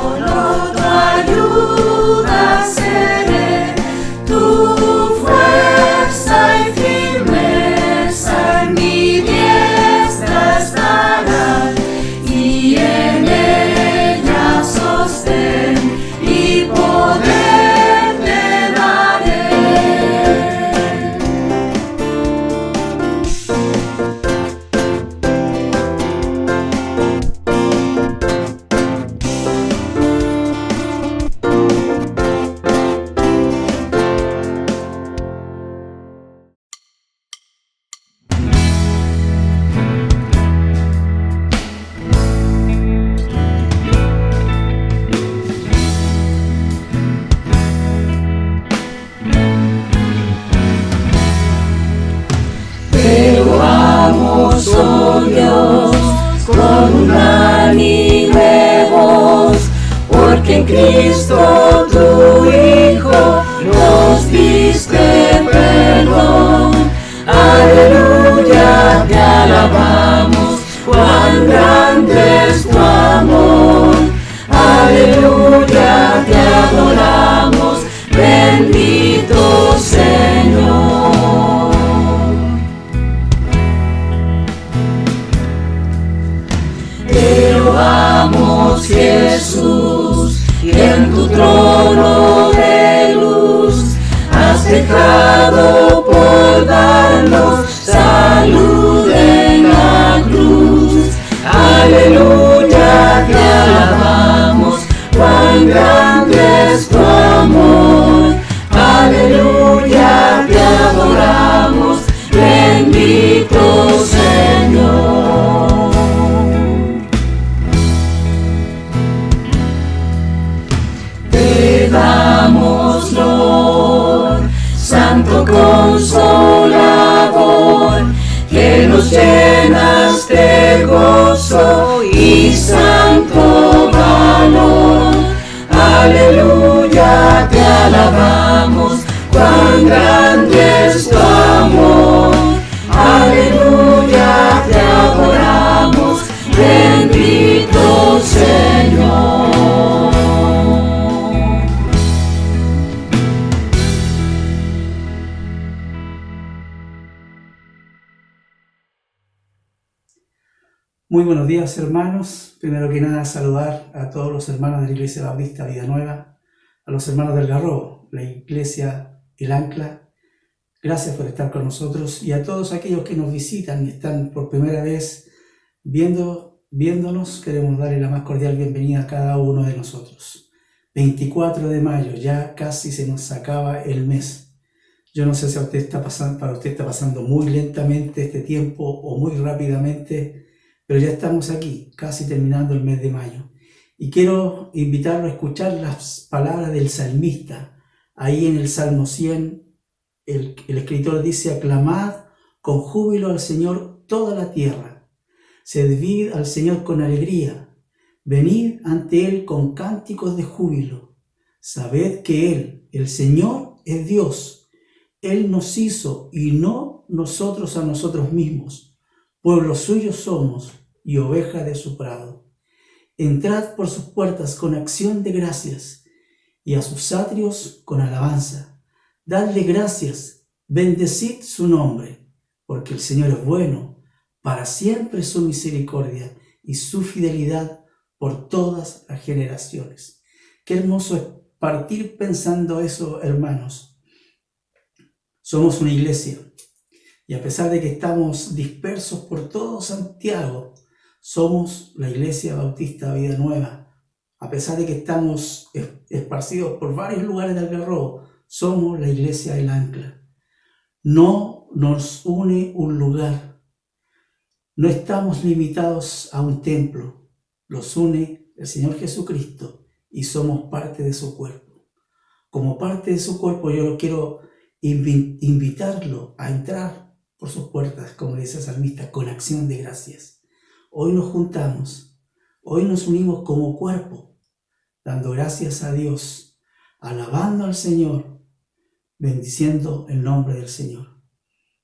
solo tu ayuda seré, tu fuerza y firmeza en mi diestra estará, y en ella sostén y poder te daré. Pero amos, oh Dios, con unánime voz, porque en Cristo tu Hijo nos diste perdón. Aleluya, te alabamos, cuán grande es tu amor. Aleluya, te adoramos, bendito Señor. Te loamos, Jesús, y en tu trono de luz has dejado por darnos salud en la cruz. Aleluya, te alabamos, cuán grande es tu amor. Aleluya, te adoramos, bendito Señor. Te damos, Lord, Santo Consolador, que nos llenas de gozo y santo valor. Aleluya, te alabamos, cuán grande es tu amor. Aleluya, te adoramos, bendito Señor. Muy buenos días, hermanos. Primero que nada, saludar a todos los hermanos de la Iglesia Bautista Vida Nueva, a los hermanos del Garrobo, la Iglesia El Ancla. Gracias por estar con nosotros, y a todos aquellos que nos visitan y están por primera vez viéndonos. Queremos darle la más cordial bienvenida a cada uno de nosotros. 24 de mayo, ya casi se nos acaba el mes. Yo no sé si para usted está pasando muy lentamente este tiempo o muy rápidamente, pero ya estamos aquí, casi terminando el mes de mayo. Y quiero invitarlo a escuchar las palabras del salmista. Ahí en el Salmo 100, el escritor dice: aclamad con júbilo al Señor toda la tierra. Servid al Señor con alegría. Venid ante Él con cánticos de júbilo. Sabed que Él, el Señor, es Dios. Él nos hizo y no nosotros a nosotros mismos. Pueblo suyo somos y oveja de su prado. Entrad por sus puertas con acción de gracias, y a sus atrios con alabanza. Dadle gracias, bendecid su nombre, porque el Señor es bueno, para siempre su misericordia y su fidelidad por todas las generaciones. Qué hermoso es partir pensando eso, hermanos. Somos una iglesia, y a pesar de que estamos dispersos por todo Santiago, somos la Iglesia Bautista Vida Nueva. A pesar de que estamos esparcidos por varios lugares del Algarrobo, somos la Iglesia El Ancla. No nos une un lugar. No estamos limitados a un templo. Los une el Señor Jesucristo y somos parte de su cuerpo. Como parte de su cuerpo, yo lo quiero invitarlo a entrar por sus puertas, como dice el salmista, con acción de gracias. Hoy nos juntamos, hoy nos unimos como cuerpo, dando gracias a Dios, alabando al Señor, bendiciendo el nombre del Señor.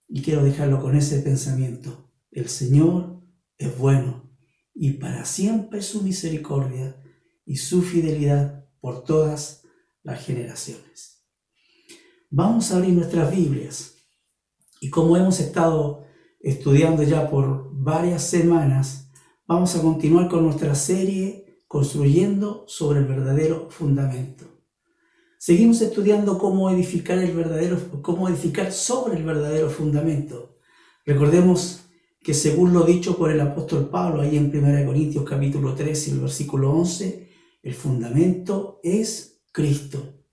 Y quiero dejarlo con ese pensamiento: el Señor es bueno, y para siempre su misericordia y su fidelidad por todas las generaciones. Vamos a abrir nuestras Biblias y como hemos estado estudiando ya por varias semanas, vamos a continuar con nuestra serie Construyendo sobre el verdadero fundamento. Seguimos estudiando cómo edificar sobre el verdadero fundamento. Recordemos que según lo dicho por el apóstol Pablo ahí en 1 Corintios capítulo 3 y el versículo 11, el fundamento es Cristo.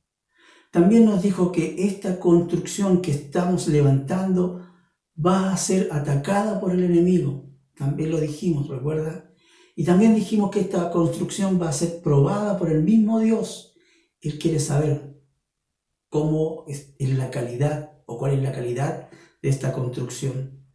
También nos dijo que esta construcción que estamos levantando va a ser atacada por el enemigo. También lo dijimos, ¿recuerda? Y también dijimos que esta construcción va a ser probada por el mismo Dios. Él quiere saber cómo es la calidad o cuál es la calidad de esta construcción.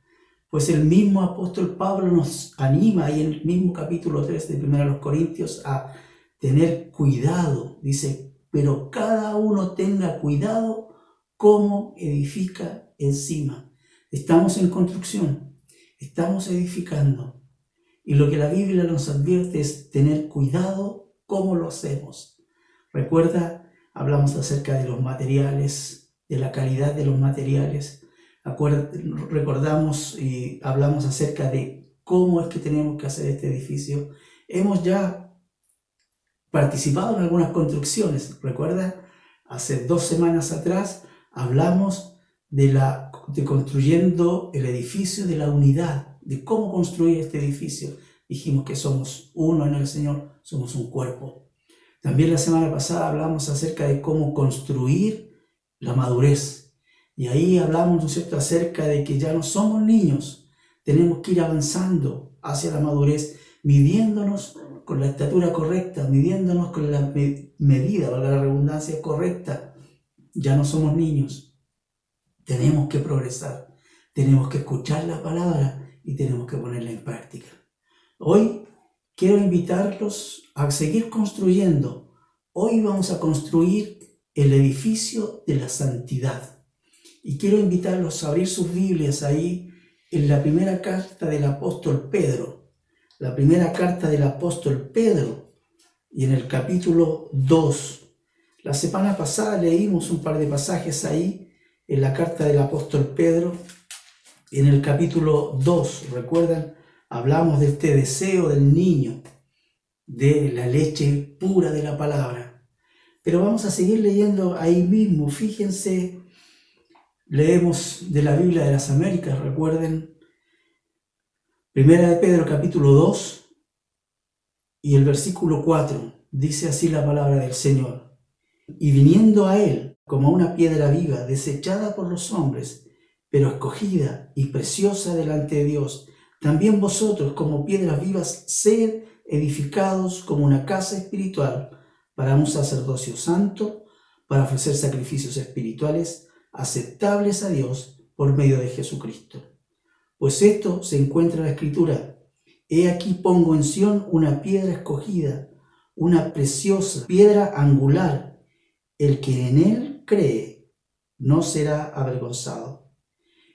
Pues el mismo apóstol Pablo nos anima ahí en el mismo capítulo 3 de 1 Corintios a tener cuidado. Dice, pero cada uno tenga cuidado cómo edifica encima. Estamos en construcción, estamos edificando. Y lo que la Biblia nos advierte es tener cuidado cómo lo hacemos. Recuerda, hablamos acerca de los materiales, de la calidad de los materiales. Recordamos y hablamos acerca de cómo es que tenemos que hacer este edificio. Hemos ya participado en algunas construcciones. Recuerda, hace 2 semanas atrás hablamos de construyendo el edificio de la unidad, de cómo construir este edificio. Dijimos que somos uno en el Señor, somos un cuerpo. También la semana pasada hablamos acerca de cómo construir la madurez. Y ahí hablamos, ¿no es cierto?, acerca de que ya no somos niños, tenemos que ir avanzando hacia la madurez, midiéndonos con la estatura correcta, midiéndonos con la medida, valga la redundancia, correcta. Ya no somos niños, tenemos que progresar, tenemos que escuchar la palabra y tenemos que ponerla en práctica. Hoy quiero invitarlos a seguir construyendo. Hoy vamos a construir el edificio de la santidad. Y quiero invitarlos a abrir sus Biblias ahí en la primera carta del apóstol Pedro. La primera carta del apóstol Pedro y en el capítulo 2. La semana pasada leímos un par de pasajes ahí en la carta del apóstol Pedro. En el capítulo 2, ¿recuerdan? Hablamos de este deseo del niño, de la leche pura de la palabra. Pero vamos a seguir leyendo ahí mismo. Fíjense, leemos de la Biblia de las Américas, recuerden. Primera de Pedro, capítulo 2, y el versículo 4. Dice así la palabra del Señor. Y viniendo a él como una piedra viva, desechada por los hombres, pero escogida y preciosa delante de Dios, también vosotros como piedras vivas sed edificados como una casa espiritual para un sacerdocio santo, para ofrecer sacrificios espirituales aceptables a Dios por medio de Jesucristo. Pues esto se encuentra en la Escritura. He aquí pongo en Sión una piedra escogida, una preciosa piedra angular. El que en él cree no será avergonzado.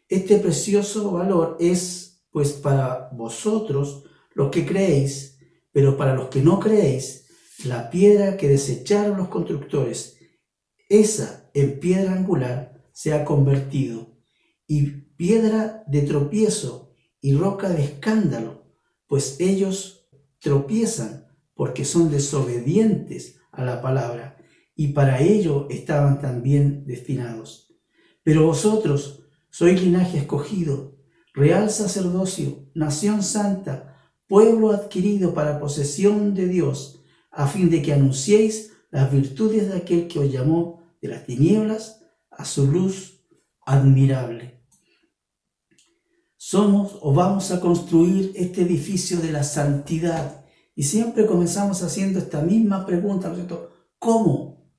Este precioso valor es, pues, para vosotros los que creéis, pero para los que no creéis, la piedra que desecharon los constructores, esa en piedra angular se ha convertido, y piedra de tropiezo y roca de escándalo, pues ellos tropiezan porque son desobedientes a la palabra, y para ello estaban también destinados. Pero vosotros sois linaje escogido, real sacerdocio, nación santa, pueblo adquirido para posesión de Dios, a fin de que anunciéis las virtudes de aquel que os llamó de las tinieblas a su luz admirable. Somos o vamos a construir este edificio de la santidad. Y siempre comenzamos haciendo esta misma pregunta, ¿no es cierto? ¿Cómo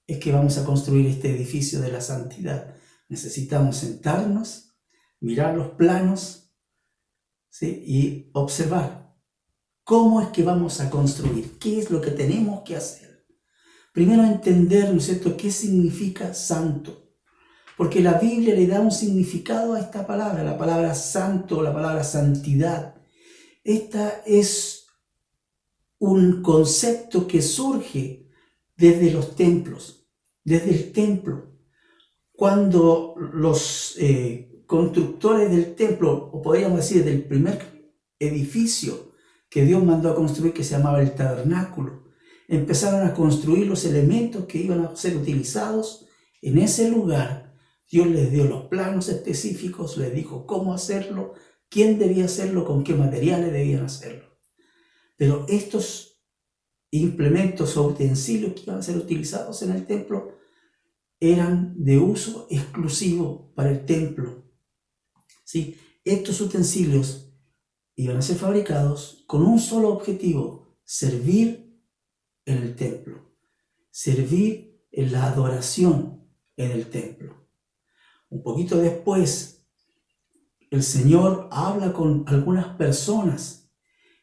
es que vamos a construir este edificio de la santidad? Necesitamos sentarnos, mirar los planos, ¿sí?, y observar cómo es que vamos a construir, qué es lo que tenemos que hacer. Primero entender, ¿no es cierto?, qué significa santo, porque la Biblia le da un significado a esta palabra, la palabra santo, la palabra santidad. Esta es un concepto que surge desde los templos, desde el templo. Cuando los constructores del templo, o podríamos decir del primer edificio que Dios mandó a construir, que se llamaba el tabernáculo, empezaron a construir los elementos que iban a ser utilizados en ese lugar. Dios les dio los planos específicos, les dijo cómo hacerlo, quién debía hacerlo, con qué materiales debían hacerlo. Pero estos implementos o utensilios que iban a ser utilizados en el templo eran de uso exclusivo para el templo. ¿Sí? Estos utensilios iban a ser fabricados con un solo objetivo: servir en el templo, servir en la adoración en el templo. Un poquito después, el Señor habla con algunas personas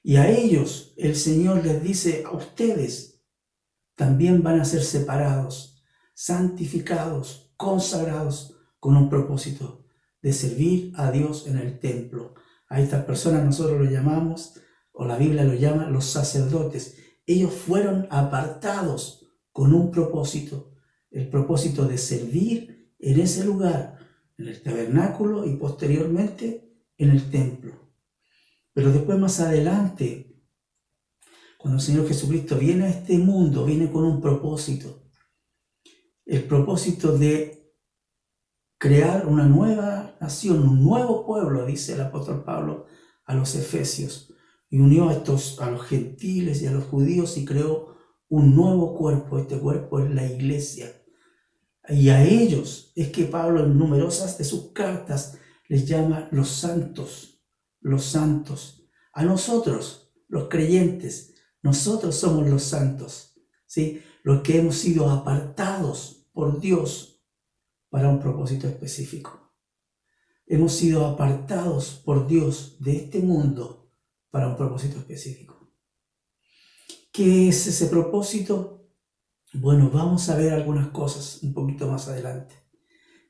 y a ellos el Señor les dice: a ustedes también van a ser separados, santificados, consagrados con un propósito de servir a Dios en el templo. A estas personas nosotros lo llamamos, o la Biblia lo llama, los sacerdotes. Ellos fueron apartados con un propósito, el propósito de servir en ese lugar, en el tabernáculo y posteriormente en el templo. Pero después, más adelante, cuando el Señor Jesucristo viene a este mundo, viene con un propósito. El propósito de crear una nueva nación, un nuevo pueblo, dice el apóstol Pablo a los Efesios, y unió a los gentiles y a los judíos y creó un nuevo cuerpo. Este cuerpo es la iglesia. Y a ellos es que Pablo en numerosas de sus cartas les llama los santos, los santos. A nosotros, los creyentes, nosotros somos los santos, ¿sí? Los que hemos sido apartados por Dios para un propósito específico. Hemos sido apartados por Dios de este mundo para un propósito específico. ¿Qué es ese propósito? Bueno, vamos a ver algunas cosas un poquito más adelante.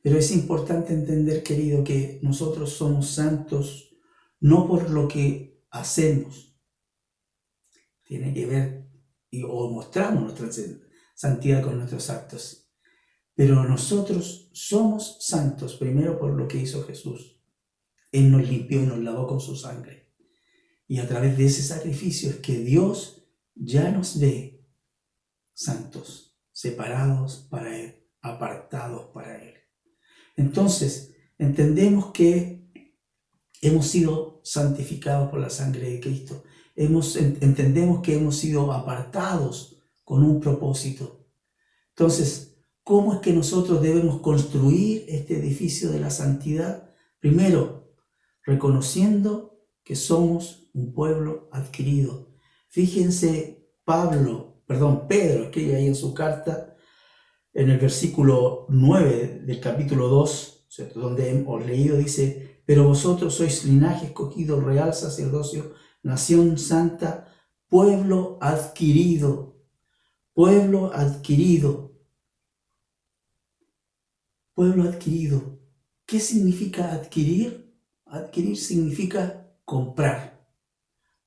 Pero es importante entender, querido, que nosotros somos santos no por lo que hacemos. Tiene que ver o mostramos nuestra santidad con nuestros actos. Pero nosotros somos santos primero por lo que hizo Jesús. Él nos limpió y nos lavó con su sangre. Y a través de ese sacrificio es que Dios ya nos ve santos, separados para Él, apartados para Él. Entonces, entendemos que hemos sido santificados por la sangre de Cristo. Entendemos que hemos sido apartados con un propósito. Entonces, ¿cómo es que nosotros debemos construir este edificio de la santidad? Primero, reconociendo que somos un pueblo adquirido. Fíjense, Pedro escribe ahí en su carta, en el versículo 9 del capítulo 2, ¿cierto? Donde hemos leído, dice: pero vosotros sois linaje escogido, real sacerdocio, nación santa, pueblo adquirido. Pueblo adquirido. Pueblo adquirido. ¿Qué significa adquirir? Adquirir significa comprar.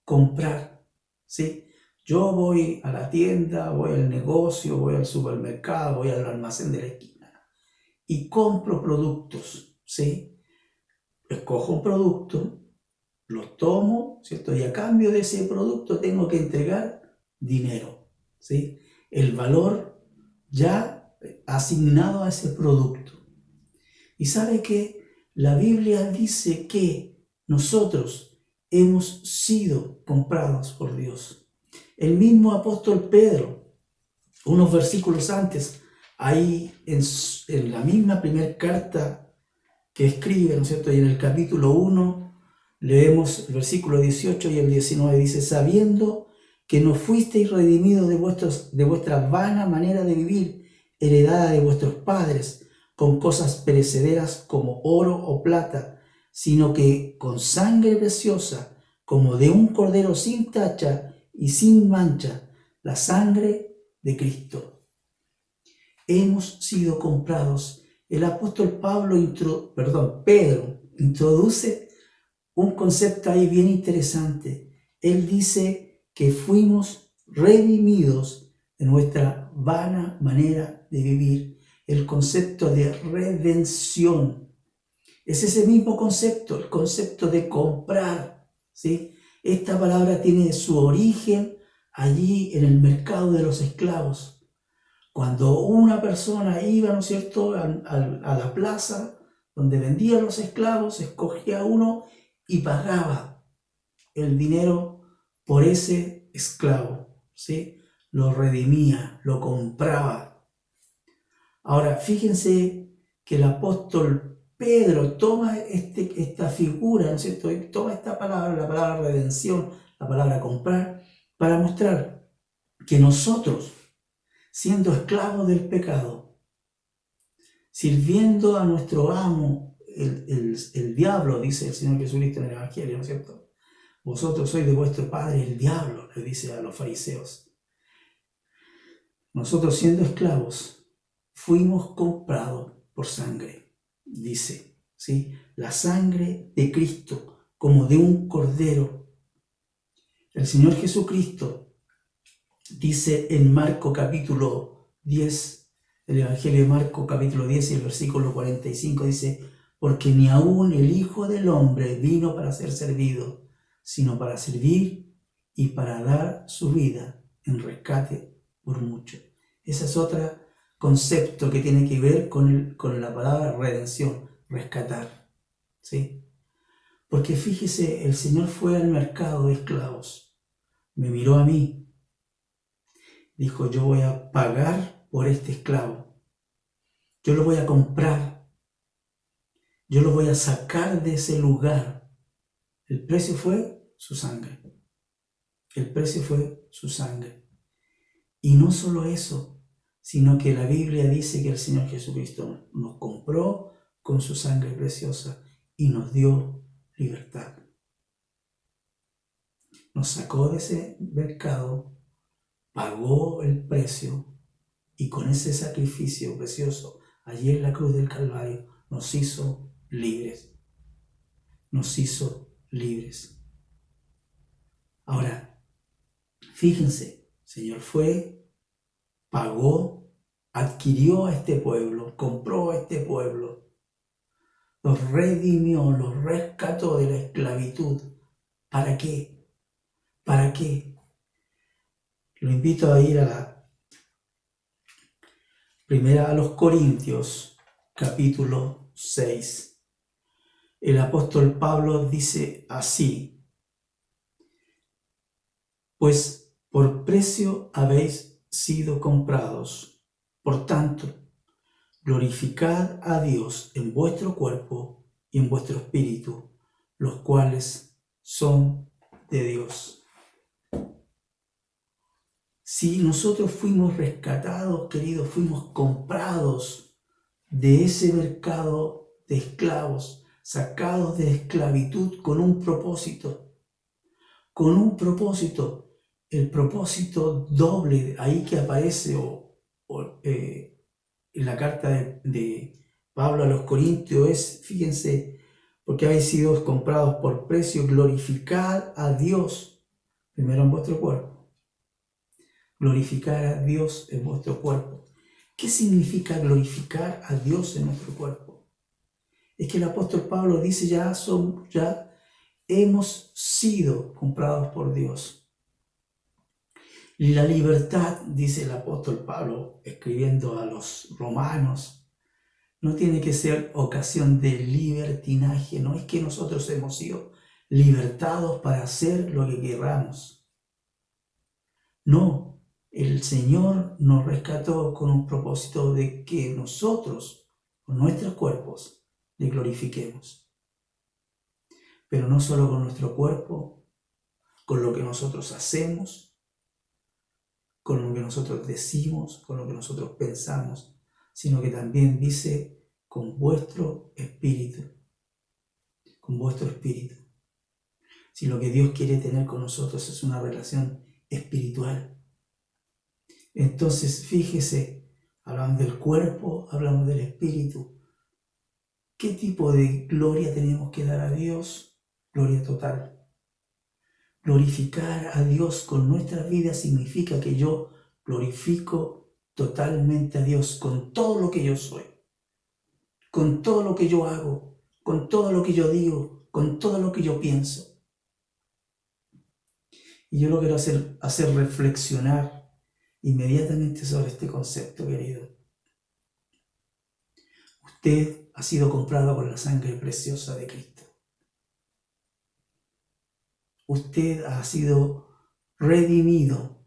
Comprar, ¿sí? Yo voy a la tienda, voy al negocio, voy al supermercado, voy al almacén de la esquina y compro productos, ¿sí? Escojo un producto, lo tomo, ¿cierto? Y a cambio de ese producto tengo que entregar dinero, ¿sí? El valor ya asignado a ese producto. Y sabe que la Biblia dice que nosotros hemos sido comprados por Dios. El mismo apóstol Pedro, unos versículos antes, ahí en la misma primera carta que escribe, ¿no es cierto? Y en el capítulo 1 leemos el versículo 18 y el 19, dice: sabiendo que no fuisteis redimidos de vuestra vana manera de vivir, heredada de vuestros padres, con cosas perecederas como oro o plata, sino que con sangre preciosa, como de un cordero sin tacha y sin mancha, la sangre de Cristo. Hemos sido comprados. El apóstol Pedro introduce un concepto ahí bien interesante. Él dice que fuimos redimidos de nuestra vana manera de vivir. El concepto de redención es ese mismo concepto, el concepto de comprar, ¿sí? Esta palabra tiene su origen allí en el mercado de los esclavos. Cuando una persona iba, ¿no es cierto?, a la plaza donde vendían los esclavos, escogía uno y pagaba el dinero por ese esclavo, ¿sí? Lo redimía, lo compraba. Ahora, fíjense que el apóstol Pedro toma esta figura, ¿no es cierto?, toma esta palabra, la palabra redención, la palabra comprar, para mostrar que nosotros, siendo esclavos del pecado, sirviendo a nuestro amo, el diablo, dice el Señor Jesucristo en el Evangelio, ¿no es cierto? Vosotros sois de vuestro padre el diablo, le dice a los fariseos. Nosotros, siendo esclavos, fuimos comprados por sangre, dice, ¿sí? La sangre de Cristo, como de un cordero. El Señor Jesucristo dice en Marco capítulo 10, el Evangelio de Marco capítulo 10 y el versículo 45, dice: porque ni aún el Hijo del Hombre vino para ser servido, sino para servir y para dar su vida en rescate por muchos. Ese es otro concepto que tiene que ver con la palabra redención, rescatar, ¿sí? Porque fíjese, el Señor fue al mercado de esclavos, me miró a mí, dijo: yo voy a pagar por este esclavo, yo lo voy a comprar, yo lo voy a sacar de ese lugar. El precio fue su sangre. El precio fue su sangre. Y no solo eso, sino que la Biblia dice que el Señor Jesucristo nos compró con su sangre preciosa y nos dio libertad. Nos sacó de ese mercado, pagó el precio y con ese sacrificio precioso allí en la cruz del Calvario nos hizo libres. Nos hizo libres. Ahora, fíjense, el Señor fue, pagó, adquirió a este pueblo, compró a este pueblo, los redimió, los rescató de la esclavitud. ¿Para qué? ¿Para qué? Lo invito a ir a los Corintios, capítulo 6. El apóstol Pablo dice así: pues por precio habéis sido comprados, por tanto, glorificad a Dios en vuestro cuerpo y en vuestro espíritu, los cuales son de Dios. Si nosotros fuimos rescatados, queridos, fuimos comprados de ese mercado de esclavos, sacados de esclavitud con un propósito, el propósito doble ahí que aparece en la carta de Pablo a los Corintios es, fíjense, porque habéis sido comprados por precio, glorificad a Dios primero en vuestro cuerpo. Glorificar a Dios en vuestro cuerpo. ¿Qué significa glorificar a Dios en nuestro cuerpo? Es que el apóstol Pablo dice: ya hemos sido comprados por Dios. La libertad, dice el apóstol Pablo escribiendo a los romanos, no tiene que ser ocasión de libertinaje. No es que nosotros hemos sido libertados para hacer lo que queramos. No, el Señor nos rescató con un propósito de que nosotros, con nuestros cuerpos, le glorifiquemos. Pero no solo con nuestro cuerpo, con lo que nosotros hacemos, con lo que nosotros decimos, con lo que nosotros pensamos, sino que también dice: con vuestro espíritu, con vuestro espíritu. Si lo que Dios quiere tener con nosotros es una relación espiritual, entonces fíjese, hablamos del cuerpo, hablamos del espíritu. ¿Qué tipo de gloria tenemos que dar a Dios? Gloria total. Glorificar a Dios con nuestra vida significa que yo glorifico totalmente a Dios con todo lo que yo soy, con todo lo que yo hago, con todo lo que yo digo, con todo lo que yo pienso. Y yo lo quiero hacer reflexionar inmediatamente sobre este concepto, querido. Usted ha sido comprado con la sangre preciosa de Cristo. Usted ha sido redimido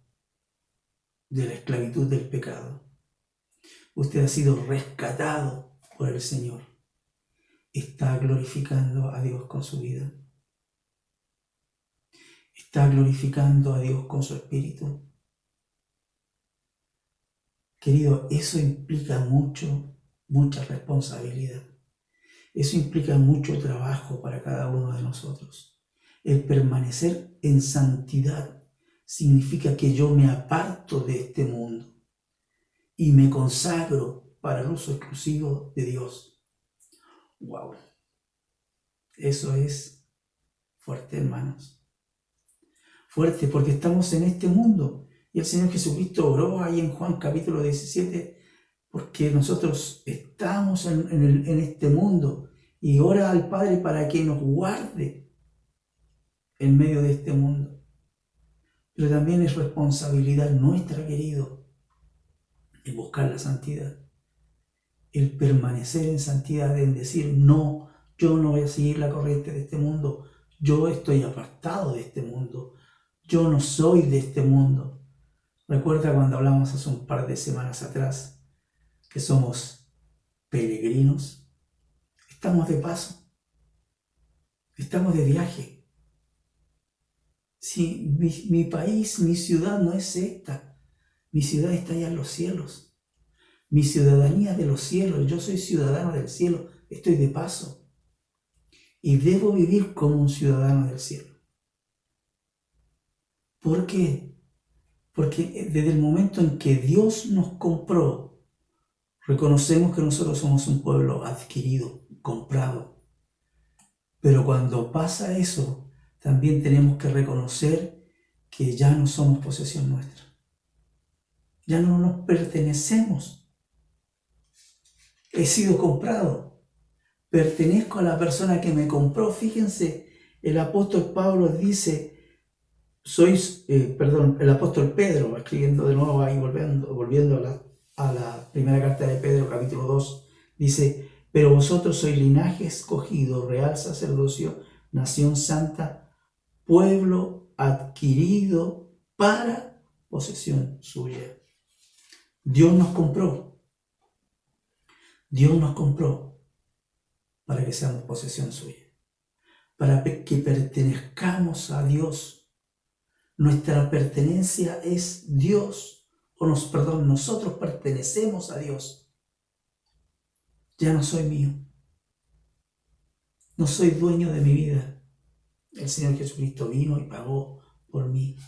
de la esclavitud del pecado. Usted ha sido rescatado por el Señor. Está glorificando a Dios con su vida. Está glorificando a Dios con su espíritu. Querido, eso implica mucha responsabilidad. Eso implica mucho trabajo para cada uno de nosotros. El permanecer en santidad significa que yo me aparto de este mundo y me consagro para el uso exclusivo de Dios. ¡Wow! Eso es fuerte, hermanos. Fuerte, porque estamos en este mundo. Y el Señor Jesucristo oró ahí en Juan capítulo 17, porque nosotros estamos en este mundo, y ora al Padre para que nos guarde en medio de este mundo. Pero también es responsabilidad nuestra, querido, en buscar la santidad. El permanecer en santidad, en decir, no, yo no voy a seguir la corriente de este mundo. Yo estoy apartado de este mundo. Yo no soy de este mundo. Recuerda cuando hablamos hace un par de semanas atrás que somos peregrinos. Estamos de paso. Estamos de viaje. Si mi país, mi ciudad no es esta. Mi ciudad está allá en los cielos. Mi ciudadanía es de los cielos. Yo soy ciudadano del cielo. Estoy de paso. Y debo vivir como un ciudadano del cielo. ¿Por qué? Porque desde el momento en que Dios nos compró, reconocemos que nosotros somos un pueblo adquirido, comprado. Pero cuando pasa eso, también tenemos que reconocer que ya no somos posesión nuestra. Ya no nos pertenecemos. He sido comprado. Pertenezco a la persona que me compró. Fíjense, el apóstol Pablo dice, el apóstol Pedro, escribiendo de nuevo ahí, volviendo a la primera carta de Pedro, capítulo 2, dice, pero vosotros sois linaje escogido, real sacerdocio, nación santa, pueblo adquirido para posesión suya. Dios nos compró. Dios nos compró para que seamos posesión suya, para que pertenezcamos a Dios. Nuestra pertenencia es Dios, nosotros pertenecemos a Dios. Ya no soy mío. No soy dueño de mi vida. El Señor Jesucristo vino y pagó por mí.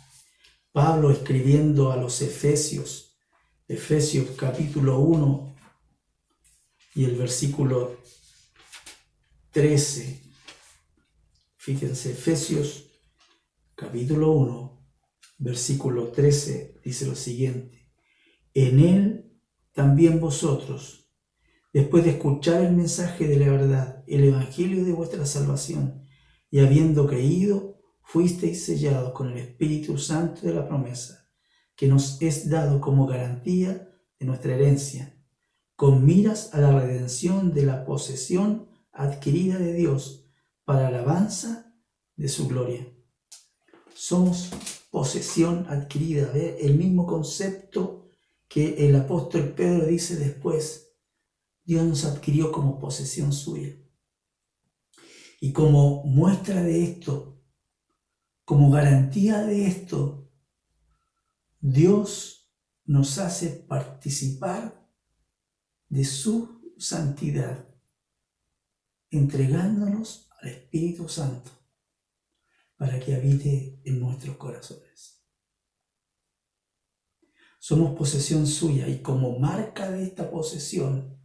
Pablo, escribiendo a los Efesios capítulo 1 y el versículo 13. Fíjense, Efesios capítulo 1, versículo 13, dice lo siguiente. En él también vosotros, después de escuchar el mensaje de la verdad, el evangelio de vuestra salvación, y habiendo creído, fuisteis sellados con el Espíritu Santo de la promesa, que nos es dado como garantía de nuestra herencia, con miras a la redención de la posesión adquirida de Dios para alabanza de su gloria. Somos posesión adquirida, ¿ve? El mismo concepto que el apóstol Pedro dice después. Dios nos adquirió como posesión suya. Y como muestra de esto, como garantía de esto, Dios nos hace participar de su santidad, entregándonos al Espíritu Santo para que habite en nuestros corazones. Somos posesión suya y como marca de esta posesión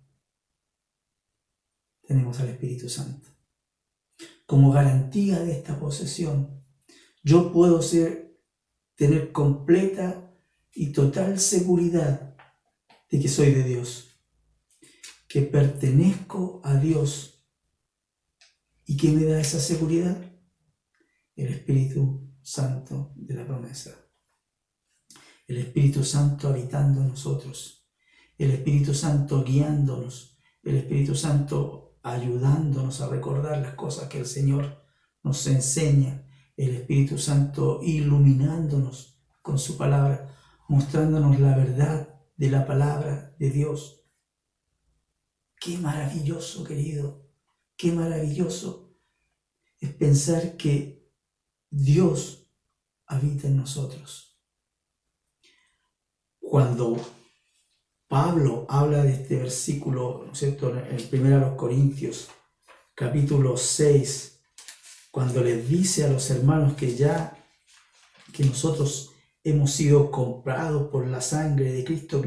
tenemos al Espíritu Santo. Como garantía de esta posesión, yo puedo tener completa y total seguridad de que soy de Dios, que pertenezco a Dios. ¿Y qué me da esa seguridad? El Espíritu Santo de la promesa. El Espíritu Santo habitando en nosotros. El Espíritu Santo guiándonos. El Espíritu Santo ayudándonos a recordar las cosas que el Señor nos enseña. El Espíritu Santo iluminándonos con su palabra, mostrándonos la verdad de la palabra de Dios. Qué maravilloso, querido, qué maravilloso es pensar que Dios habita en nosotros. Cuando Pablo habla de este versículo, ¿no es cierto?, en 1 Corintios, capítulo 6, cuando les dice a los hermanos que nosotros hemos sido comprados por la sangre de Cristo,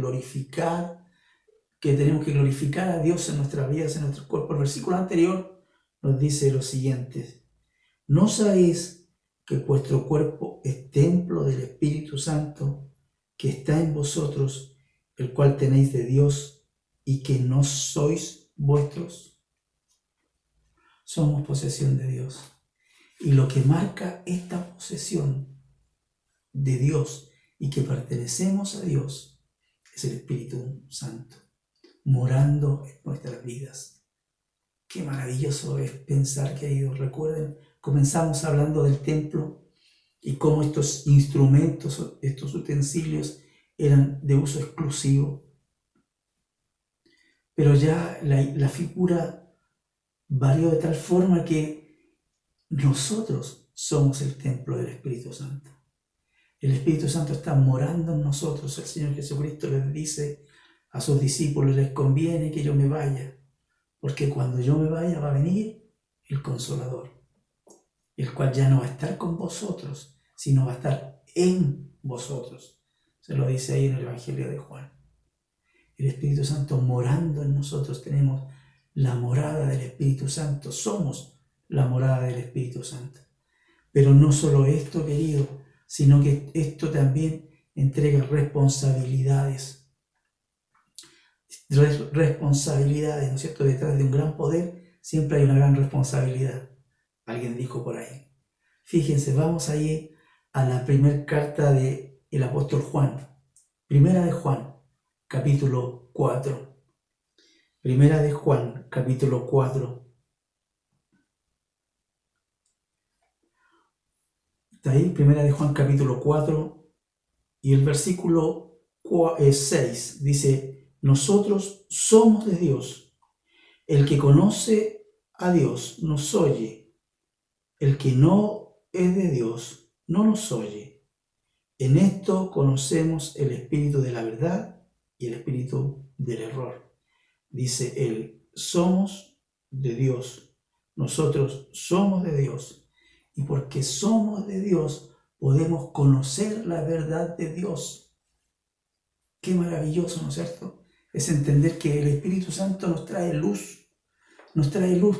que tenemos que glorificar a Dios en nuestras vidas, en nuestros cuerpos. El versículo anterior nos dice lo siguiente: ¿no sabéis que vuestro cuerpo es templo del Espíritu Santo que está en vosotros, el cual tenéis de Dios, y que no sois vuestros? Somos posesión de Dios. Y lo que marca esta posesión de Dios y que pertenecemos a Dios es el Espíritu Santo morando en nuestras vidas. Qué maravilloso es pensar, queridos. Recuerden, comenzamos hablando del templo y cómo estos instrumentos, estos utensilios eran de uso exclusivo. Pero ya la figura varió de tal forma que nosotros somos el templo del Espíritu Santo. El Espíritu Santo está morando en nosotros. El Señor Jesucristo les dice a sus discípulos: les conviene que yo me vaya, porque cuando yo me vaya va a venir el Consolador, el cual ya no va a estar con vosotros, sino va a estar en vosotros. Se lo dice ahí en el Evangelio de Juan. El Espíritu Santo morando en nosotros. Tenemos la morada del Espíritu Santo. Somos la morada del Espíritu Santo. Pero no solo esto, querido, sino que esto también entrega responsabilidades. Responsabilidades, ¿no es cierto? Detrás de un gran poder siempre hay una gran responsabilidad. Alguien dijo por ahí. Fíjense, vamos ahí a la primera carta del apóstol Juan. Primera de Juan, capítulo 4. Primera de Juan, capítulo 4. Está ahí, Primera de Juan, capítulo 4, y el versículo 6 dice: nosotros somos de Dios. El que conoce a Dios nos oye. El que no es de Dios no nos oye. En esto conocemos el espíritu de la verdad y el espíritu del error. Dice él: somos de Dios. Nosotros somos de Dios. Y porque somos de Dios, podemos conocer la verdad de Dios. Qué maravilloso, ¿no es cierto? Es entender que el Espíritu Santo nos trae luz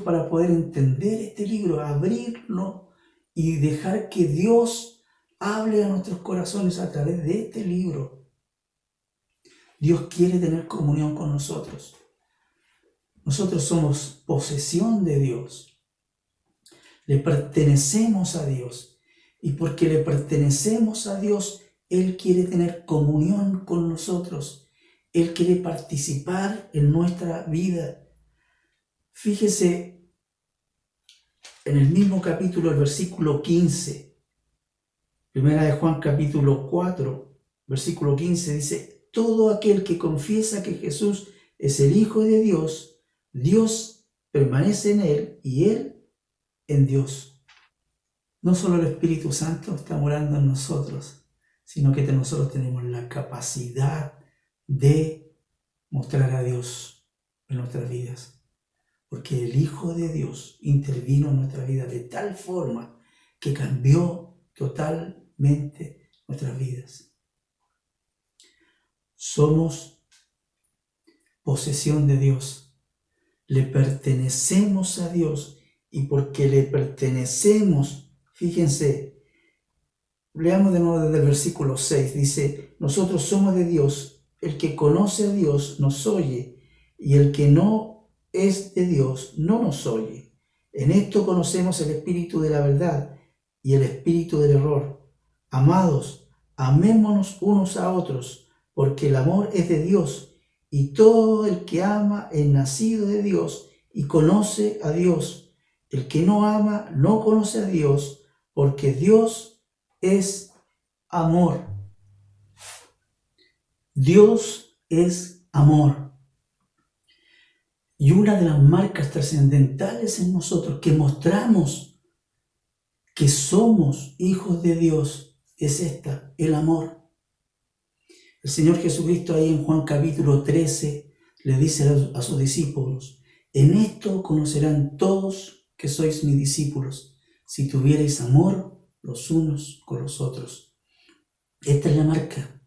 para poder entender este libro, abrirlo y dejar que Dios hable a nuestros corazones a través de este libro. Dios quiere tener comunión con nosotros. Nosotros somos posesión de Dios. Le pertenecemos a Dios. Y porque le pertenecemos a Dios, Él quiere tener comunión con nosotros. Él quiere participar en nuestra vida. Fíjese en el mismo capítulo, el versículo 15. Primera de Juan, capítulo 4, versículo 15, dice: todo aquel que confiesa que Jesús es el Hijo de Dios, Dios permanece en Él y Él en Dios. No solo el Espíritu Santo está morando en nosotros, sino que nosotros tenemos la capacidad de mostrar a Dios en nuestras vidas. Porque el Hijo de Dios intervino en nuestra vida de tal forma que cambió totalmente nuestras vidas. Somos posesión de Dios. Le pertenecemos a Dios. Y porque le pertenecemos, fíjense, leamos de nuevo desde el versículo 6, dice, nosotros somos de Dios, el que conoce a Dios nos oye, y el que no es de Dios no nos oye. En esto conocemos el espíritu de la verdad y el espíritu del error. Amados, amémonos unos a otros, porque el amor es de Dios, y todo el que ama es nacido de Dios y conoce a Dios. El que no ama no conoce a Dios, porque Dios es amor. Dios es amor. Y una de las marcas trascendentales en nosotros que mostramos que somos hijos de Dios es esta, el amor. El Señor Jesucristo ahí en Juan capítulo 13 le dice a sus discípulos, en esto conocerán todos que sois mis discípulos, si tuvierais amor los unos con los otros. Esta es la marca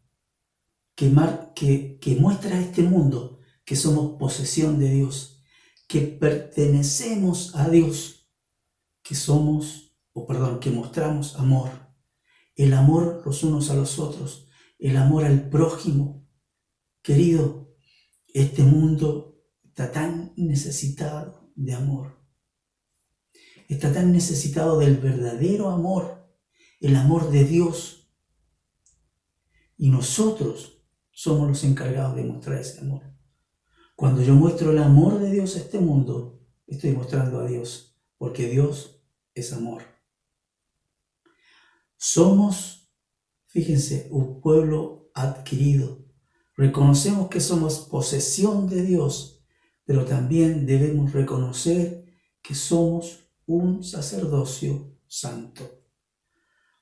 que muestra a este mundo que somos posesión de Dios, que pertenecemos a Dios, que mostramos amor, el amor los unos a los otros, el amor al prójimo. Querido, este mundo está tan necesitado de amor, está tan necesitado del verdadero amor, el amor de Dios, y nosotros somos los encargados de mostrar ese amor. Cuando yo muestro el amor de Dios a este mundo, estoy mostrando a Dios, porque Dios es amor. Somos, fíjense, un pueblo adquirido. Reconocemos que somos posesión de Dios, pero también debemos reconocer que somos un sacerdocio santo.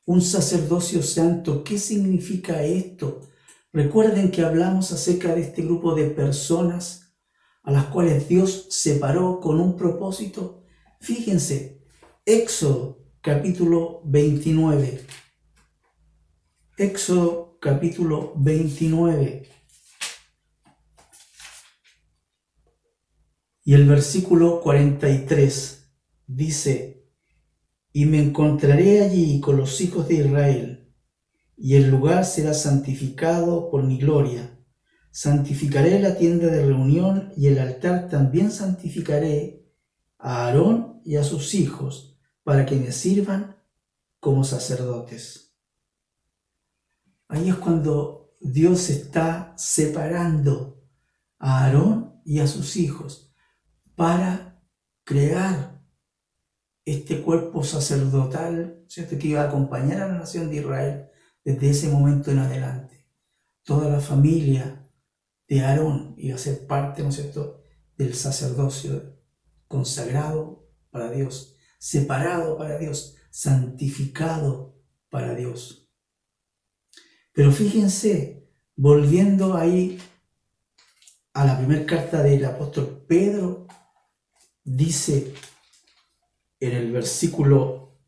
Un sacerdocio santo, ¿qué significa esto? Recuerden que hablamos acerca de este grupo de personas a las cuales Dios separó con un propósito. Fíjense, Éxodo capítulo 29. Éxodo capítulo 29. Y el versículo 43 dice, y me encontraré allí con los hijos de Israel, y el lugar será santificado por mi gloria. Santificaré la tienda de reunión y el altar también santificaré a Aarón y a sus hijos para que me sirvan como sacerdotes. Ahí es cuando Dios está separando a Aarón y a sus hijos para crear este cuerpo sacerdotal, ¿cierto?, que iba a acompañar a la nación de Israel desde ese momento en adelante. Toda la familia de Aarón iba a ser parte, ¿no es cierto?, del sacerdocio consagrado para Dios, separado para Dios, santificado para Dios. Pero fíjense, volviendo ahí a la primera carta del apóstol Pedro, dice en el versículo,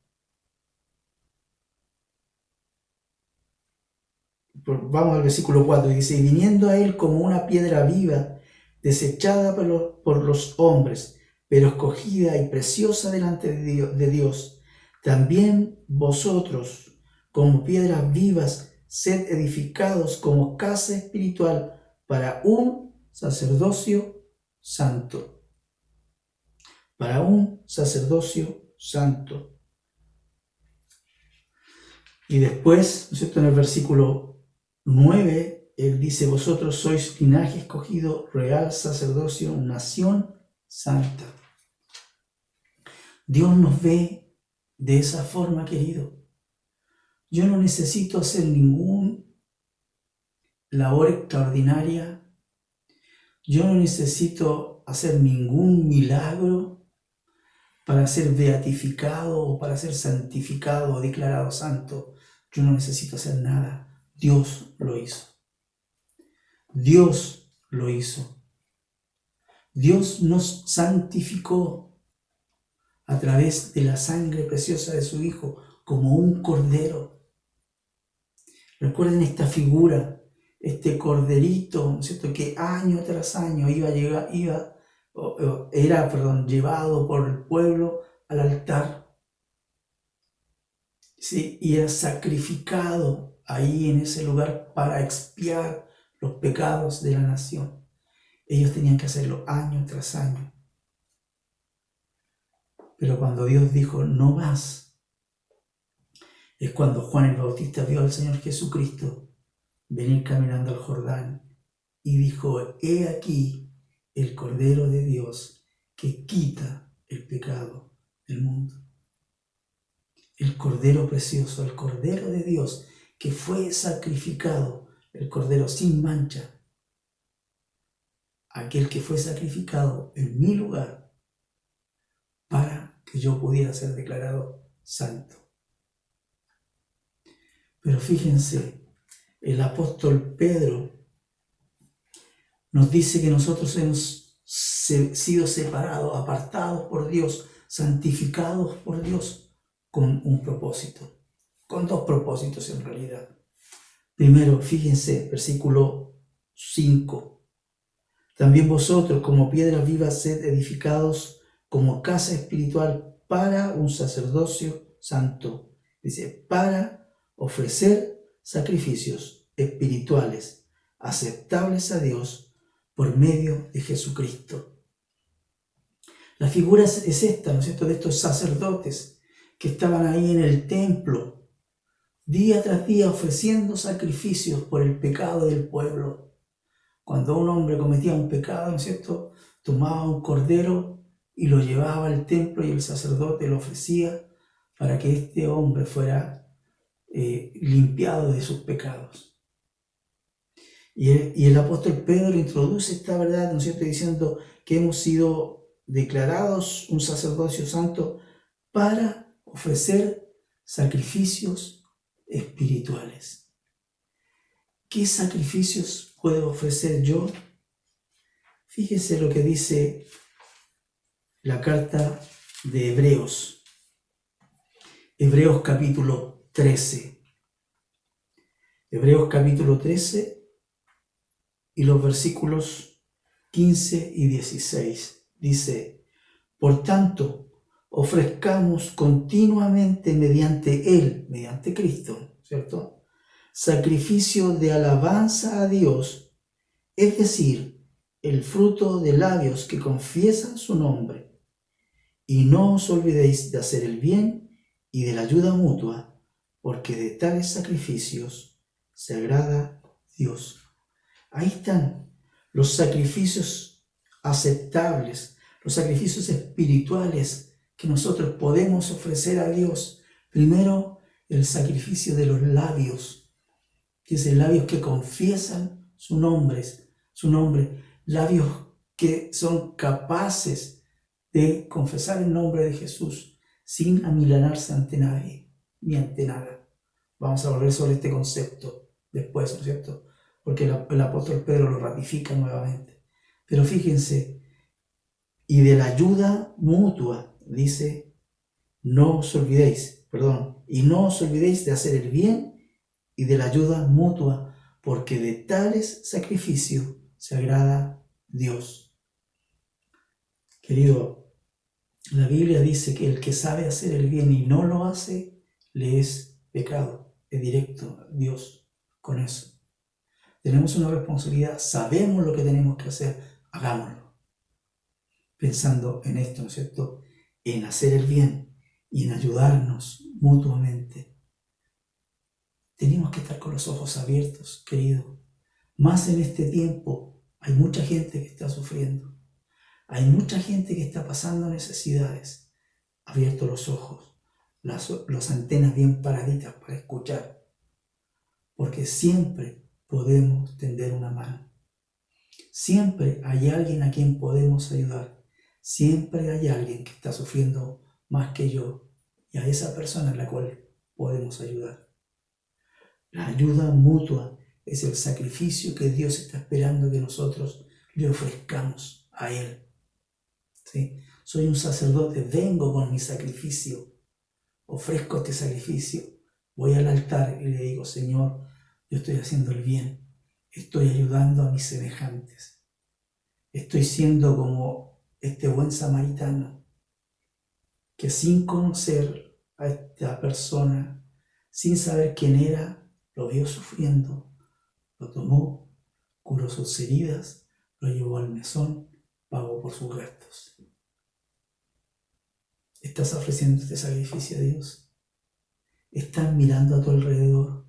vamos al versículo 4, y dice, y viniendo a él como una piedra viva, desechada por los hombres, pero escogida y preciosa delante de Dios, también vosotros, como piedras vivas, sed edificados como casa espiritual para un sacerdocio santo. Para un sacerdocio santo. Y después, ¿no es cierto?, en el versículo 9, él dice, vosotros sois linaje escogido, real sacerdocio, nación santa. Dios nos ve de esa forma, querido. Yo no necesito hacer ninguna labor extraordinaria. Yo no necesito hacer ningún milagro para ser beatificado o para ser santificado o declarado santo. Yo no necesito hacer nada. Dios lo hizo. Dios lo hizo. Dios nos santificó a través de la sangre preciosa de su Hijo como un cordero. Recuerden esta figura, este corderito, ¿no es cierto?, que año tras año era llevado por el pueblo al altar. ¿sí? Y era sacrificado ahí en ese lugar para expiar los pecados de la nación. Ellos tenían que hacerlo año tras año. Pero cuando Dios dijo no más, es cuando Juan el Bautista vio al Señor Jesucristo venir caminando al Jordán y dijo: he aquí el Cordero de Dios que quita el pecado del mundo. El Cordero precioso, el Cordero de Dios que fue sacrificado, el Cordero sin mancha, aquel que fue sacrificado en mi lugar para que yo pudiera ser declarado santo. Pero fíjense, el apóstol Pedro nos dice que nosotros hemos sido separados, apartados por Dios, santificados por Dios con un propósito, con dos propósitos en realidad. Primero, fíjense, versículo 5. También vosotros, como piedras vivas, sed edificados como casa espiritual para un sacerdocio santo. Dice, para ofrecer sacrificios espirituales aceptables a Dios por medio de Jesucristo. La figura es esta, ¿no es cierto?, de estos sacerdotes que estaban ahí en el templo, día tras día ofreciendo sacrificios por el pecado del pueblo. Cuando un hombre cometía un pecado, ¿no es cierto?, tomaba un cordero y lo llevaba al templo y el sacerdote lo ofrecía para que este hombre fuera limpiado de sus pecados. Y el apóstol Pedro introduce esta verdad, ¿no es cierto?, diciendo que hemos sido declarados un sacerdocio santo para ofrecer sacrificios espirituales. ¿Qué sacrificios puedo ofrecer yo? Fíjese lo que dice la carta de Hebreos. Hebreos capítulo 13. Hebreos capítulo 13 y los versículos 15 y 16. Dice: por tanto, ofrezcamos continuamente mediante Él, mediante Cristo, ¿cierto?, sacrificio de alabanza a Dios, es decir, el fruto de labios que confiesan su nombre. Y no os olvidéis de hacer el bien y de la ayuda mutua, porque de tales sacrificios se agrada Dios. Ahí están los sacrificios aceptables, los sacrificios espirituales que nosotros podemos ofrecer a Dios. Primero, el sacrificio de los labios, que es el labios que confiesan su nombre, labios que son capaces de confesar el nombre de Jesús sin amilanarse ante nadie ni ante nada. Vamos a volver sobre este concepto después, ¿no es cierto?, porque el apóstol Pedro lo ratifica nuevamente. Pero fíjense, y de la ayuda mutua, dice, y no os olvidéis de hacer el bien y de la ayuda mutua, porque de tales sacrificios se agrada Dios. Querido, la Biblia dice que el que sabe hacer el bien y no lo hace, le es pecado. Es directo a Dios con eso. Tenemos una responsabilidad, sabemos lo que tenemos que hacer, hagámoslo. Pensando en esto, ¿no es cierto?, en hacer el bien y en ayudarnos mutuamente. Tenemos que estar con los ojos abiertos, querido. Más en este tiempo hay mucha gente que está sufriendo. Hay mucha gente que está pasando necesidades. Abiertos los ojos, las antenas bien paraditas para escuchar. Porque siempre podemos tender una mano. Siempre hay alguien a quien podemos ayudar. Siempre hay alguien que está sufriendo más que yo y a esa persona a la cual podemos ayudar. La ayuda mutua es el sacrificio que Dios está esperando que nosotros le ofrezcamos a Él. ¿Sí? Soy un sacerdote, vengo con mi sacrificio, ofrezco este sacrificio, voy al altar y le digo: Señor, yo estoy haciendo el bien, estoy ayudando a mis semejantes, estoy siendo como este buen samaritano que sin conocer a esta persona sin saber quién era, lo vio sufriendo, lo tomó, curó sus heridas, lo llevó al mesón, pagó por sus gastos. ¿Estás ofreciendo este sacrificio a Dios? ¿Estás mirando a tu alrededor?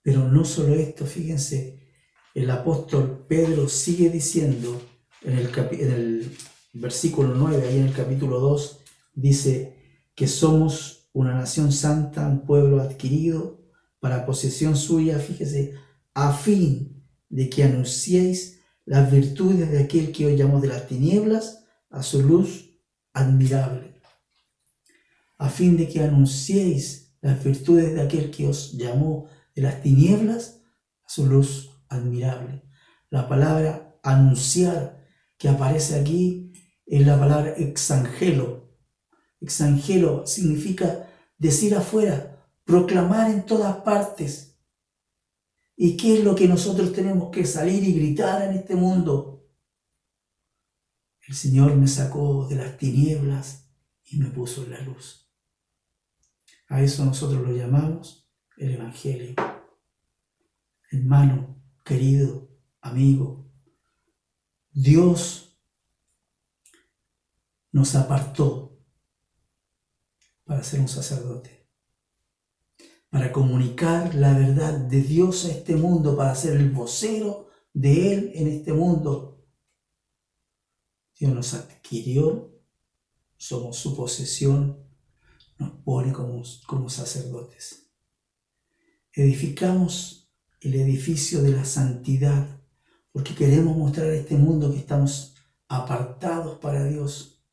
Pero no solo esto, fíjense, el apóstol Pedro sigue diciendo en el versículo 9, ahí en el capítulo 2, dice que somos una nación santa, un pueblo adquirido para posesión suya, fíjese, a fin de que anunciéis las virtudes de aquel que os llamó de las tinieblas a su luz admirable. A fin de que anunciéis las virtudes de aquel que os llamó de las tinieblas a su luz admirable. La palabra anunciar que aparece aquí es la palabra exangelo. Exangelo significa decir afuera, proclamar en todas partes. ¿Y qué es lo que nosotros tenemos que salir y gritar en este mundo? El Señor me sacó de las tinieblas y me puso en la luz. A eso nosotros lo llamamos el Evangelio. Hermano, querido, amigo, Dios nos apartó para ser un sacerdote, para comunicar la verdad de Dios a este mundo, para ser el vocero de Él en este mundo. Dios nos adquirió, somos su posesión, nos pone como sacerdotes. Edificamos el edificio de la santidad porque queremos mostrar a este mundo que estamos apartados para Dios,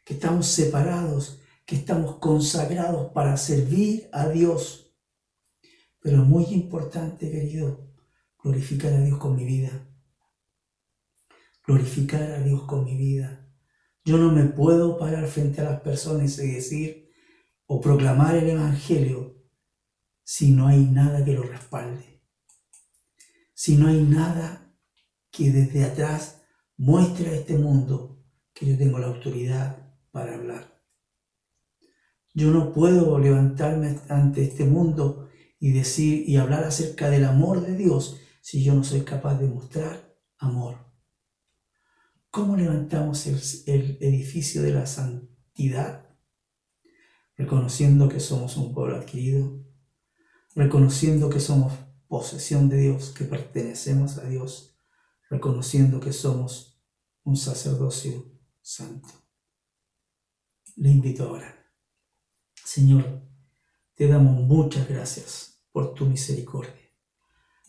que estamos separados, que estamos consagrados para servir a Dios. Pero es muy importante, querido, glorificar a Dios con mi vida. Glorificar a Dios con mi vida. Yo no me puedo parar frente a las personas y decir o proclamar el Evangelio si no hay nada que lo respalde. Si no hay nada que desde atrás muestre a este mundo que yo tengo la autoridad para hablar. Yo no puedo levantarme ante este mundo y decir y hablar acerca del amor de Dios si yo no soy capaz de mostrar amor. ¿Cómo levantamos el edificio de la santidad? Reconociendo que somos un pueblo adquirido, reconociendo que somos posesión de Dios, que pertenecemos a Dios, reconociendo que somos un sacerdocio santo. Le invito ahora. Señor, te damos muchas gracias por tu misericordia.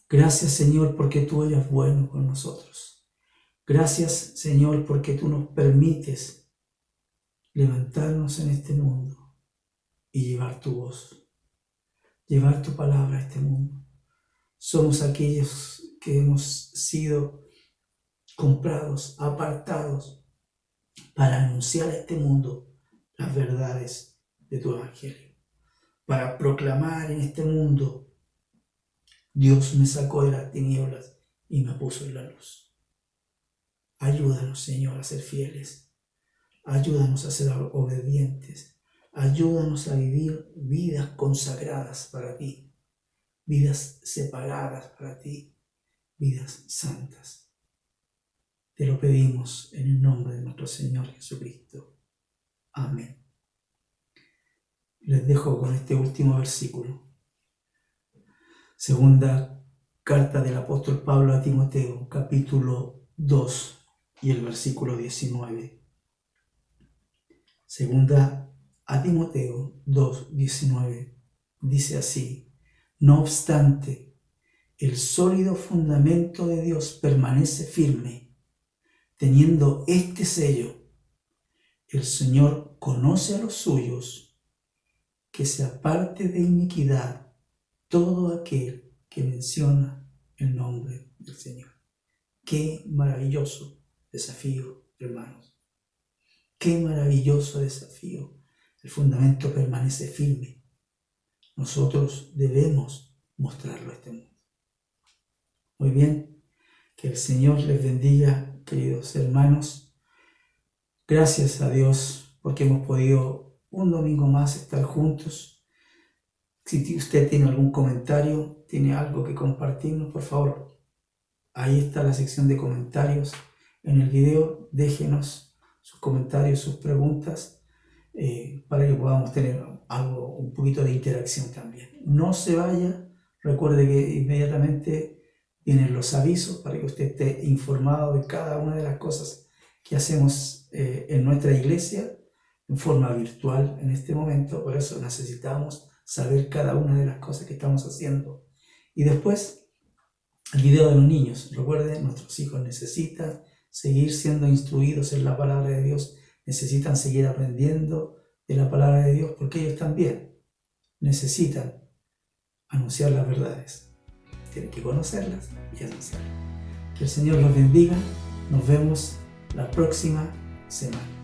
Gracias, Señor, porque tú eres bueno con nosotros. Gracias, Señor, porque tú nos permites levantarnos en este mundo y llevar tu voz, llevar tu palabra a este mundo. Somos aquellos que hemos sido comprados, apartados para anunciar a este mundo las verdades de tu Evangelio, para proclamar en este mundo: Dios me sacó de las tinieblas y me puso en la luz. Ayúdanos, Señor, a ser fieles. Ayúdanos a ser obedientes. Ayúdanos a vivir vidas consagradas para ti, vidas separadas para ti, vidas santas. Te lo pedimos en el nombre de nuestro Señor Jesucristo. Amén. Les dejo con este último versículo. Segunda carta del apóstol Pablo a Timoteo, capítulo 2 y el versículo 19. Segunda a Timoteo 2:19 dice así: no obstante, el sólido fundamento de Dios permanece firme, teniendo este sello: el Señor conoce a los suyos, que se aparte de iniquidad todo aquel que menciona el nombre del Señor. Qué maravilloso desafío, hermanos. Qué maravilloso desafío. El fundamento permanece firme. Nosotros debemos mostrarlo a este mundo. Muy bien, que el Señor les bendiga, queridos hermanos. Gracias a Dios porque hemos podido un domingo más estar juntos. Si usted tiene algún comentario, tiene algo que compartirnos, por favor, ahí está la sección de comentarios en el video. Déjenos sus comentarios, sus preguntas, para que podamos tener un poquito de interacción también. No se vaya, recuerde que inmediatamente vienen los avisos para que usted esté informado de cada una de las cosas que hacemos en nuestra iglesia en forma virtual en este momento. Por eso necesitamos saber cada una de las cosas que estamos haciendo. Y después, el video de los niños. Recuerden, nuestros hijos necesitan seguir siendo instruidos en la palabra de Dios, necesitan seguir aprendiendo de la palabra de Dios, porque ellos también necesitan anunciar las verdades. Tienen que conocerlas y anunciarlas. Que el Señor los bendiga. Nos vemos la próxima semana.